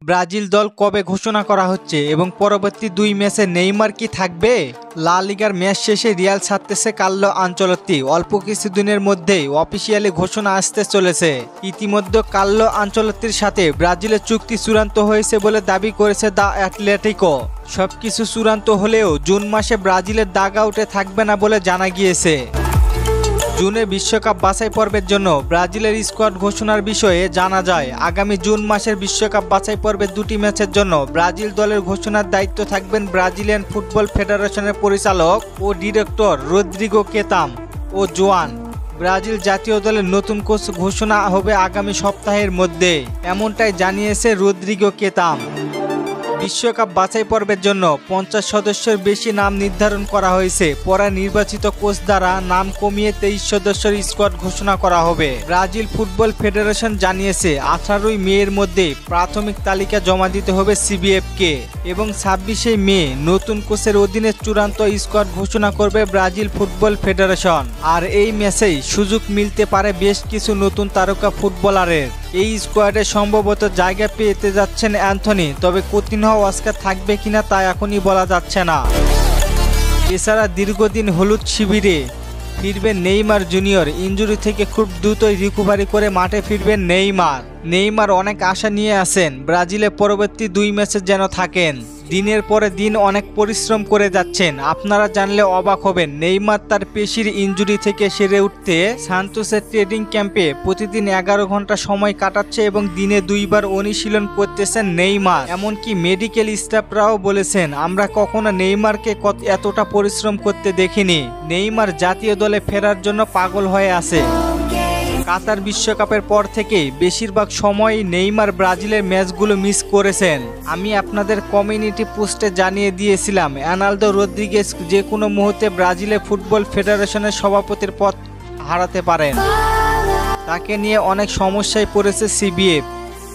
Brazil দল কবে ঘোষণা করা হচ্ছে এবং পরবর্তী 2 ম্যাচে নেইমার কি থাকবে? লা লিগার ম্যাচ শেষে রিয়াল ছাড়তেছে কার্লো আনচেলত্তি। অল্প কিছুদিনের মধ্যেই অফিসিয়ালি ঘোষণা আসতে চলেছে। ইতিমধ্যে কার্লো আনচেলত্তির সাথে ব্রাজিলের চুক্তি চূড়ান্ত হয়েছে বলে দাবি করেছে দ্য অ্যাটলেটিকো। সবকিছু চূড়ান্ত হলেও জুন মাসে ব্রাজিলের দাগ আউটে থাকবে না বলে জানা গিয়েছে। জুনে বিশ্বকাপ বাছাই পর্বের জন্য ব্রাজিলের স্কোয়াড ঘোষণার বিষয়ে জানা যায়, আগামী জুন মাসের বিশ্বকাপ বাছাই পর্বের 2টি ম্যাচের জন্য ব্রাজিল দলের ঘোষণার দায়িত্ব থাকবেন ব্রাজিলিয়ান ফুটবল ফেডারেশনের পরিচালক ও ডিরেক্টর রদ্রিগো কেতাম ও জোয়ান। ব্রাজিল জাতীয় দলের নতুন কোচ ঘোষণা হবে আগামী সপ্তাহের মধ্যে, এমনটাই জানিয়েছে রদ্রিগো কেতাম। বিশ্বকাপ বাছাই পর্বের জন্য 50 সদস্যের বেশি নাম নির্ধারণ করা হয়েছে। পরে নির্বাচিত কোচ দ্বারা নাম কমিয়ে 23 সদস্যের স্কোয়াড ঘোষণা করা হবে। ব্রাজিল ফুটবল ফেডারেশন জানিয়েছে 18 মের মধ্যে প্রাথমিক তালিকা জমা দিতে হবে সিবিএফকে এবং 26 মে নতুন কোচের অধীনে চূড়ান্ত স্কোয়াড ঘোষণা করবে ব্রাজিল ফুটবল ফেডারেশন। আর এই ম্যাচেই সুযোগ মিলতে পারে বেশ কিছু নতুন তারকা ফুটবলারের। এই স্কোয়াডে সম্ভবত জায়গা পেতে যাচ্ছেন অ্যান্থনি, তবে কঠিন অস্কার থাকবে কিনা তা এখনই বলা যাচ্ছে না। এছাড়া দীর্ঘদিন হলুদ শিবিরে ফিরবেন নেইমার জুনিয়র। ইনজুরি থেকে খুব দ্রুতই রিকভারি করে মাঠে ফিরবেন নেইমার অনেক আশা নিয়ে আছেন ব্রাজিলে পরবর্তী 2 ম্যাচে যেন থাকেন। দিনের পরে দিন অনেক পরিশ্রম করে যাচ্ছেন। আপনারা জানলে অবাক হবেন, নেইমার তার পেশির ইনজুরি থেকে সেরে উঠতে সান্তোসের ট্রেনিং ক্যাম্পে প্রতিদিন 11 ঘন্টা সময় কাটাচ্ছে এবং দিনে 2 বার অনুশীলন করতেছেন নেইমার। এমনকি মেডিকেল স্টাফরাও বলেছেন, আমরা কখনো নেইমারকে এতটা পরিশ্রম করতে দেখিনি। নেইমার জাতীয় দলে ফেরার জন্য পাগল হয়ে আছে। কাতার বিশ্বকাপের পর থেকে বেশিরভাগ সময়ই নেইমার ব্রাজিলের ম্যাচগুলো মিস করেছেন। আমি আপনাদের কমিউনিটি পোস্টে জানিয়ে দিয়েছিলাম, রোনাল্ডো রদ্রিগেজ যে কোনো মুহূর্তে ব্রাজিলের ফুটবল ফেডারেশনের সভাপতির পদ হারাতে পারেন। তাকে নিয়ে অনেক সমস্যায় পড়েছে সিবিএফ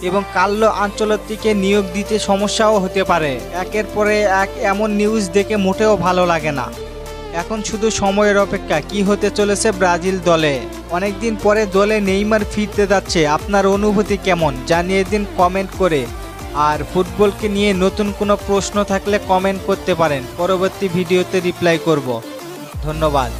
এবং কার্লো আনচেলত্তিকে নিয়োগ দিতে সমস্যাও হতে পারে। একের পরে এক এমন নিউজ দেখে মোটেও ভালো লাগে না। এখন শুধু সময়ের অপেক্ষা কি হতে চলেছে ব্রাজিল দলে। অনেকদিন পরে দলে নেইমার ফিরতে যাচ্ছে। আপনার অনুভূতি কেমন জানিয়ে দিন কমেন্ট করে। আর ফুটবলকে নিয়ে নতুন কোনো প্রশ্ন থাকলে কমেন্ট করতে পারেন, পরবর্তী ভিডিওতে রিপ্লাই করব। ধন্যবাদ।